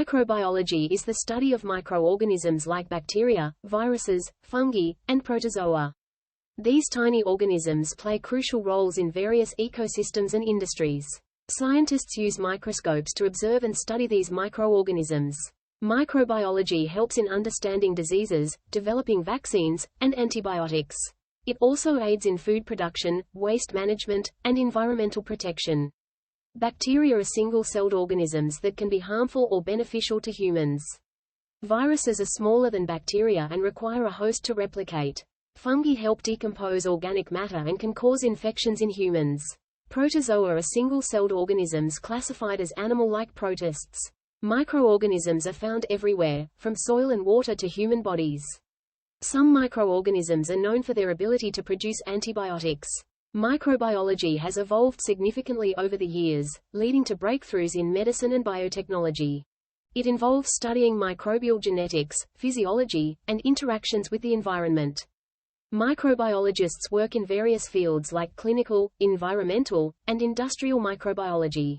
Microbiology is the study of microorganisms like bacteria, viruses, fungi, and protozoa. These tiny organisms play crucial roles in various ecosystems and industries. Scientists use microscopes to observe and study these microorganisms. Microbiology helps in understanding diseases, developing vaccines, and antibiotics. It also aids in food production, waste management, and environmental protection. Bacteria are single-celled organisms that can be harmful or beneficial to humans. Viruses are smaller than bacteria and require a host to replicate. Fungi help decompose organic matter and can cause infections in humans. Protozoa are single-celled organisms classified as animal-like protists. Microorganisms are found everywhere, from soil and water to human bodies. Some microorganisms are known for their ability to produce antibiotics. Microbiology has evolved significantly over the years, leading to breakthroughs in medicine and biotechnology. It involves studying microbial genetics, physiology, and interactions with the environment. Microbiologists work in various fields like clinical, environmental, and industrial microbiology.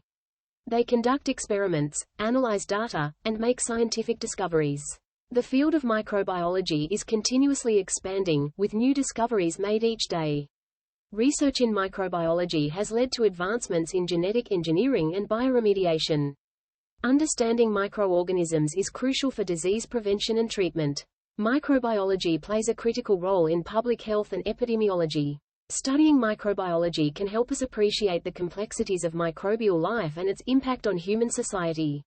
They conduct experiments, analyze data, and make scientific discoveries. The field of microbiology is continuously expanding, with new discoveries made each day. Research in microbiology has led to advancements in genetic engineering and bioremediation. Understanding microorganisms is crucial for disease prevention and treatment. Microbiology plays a critical role in public health and epidemiology. Studying microbiology can help us appreciate the complexities of microbial life and its impact on human society.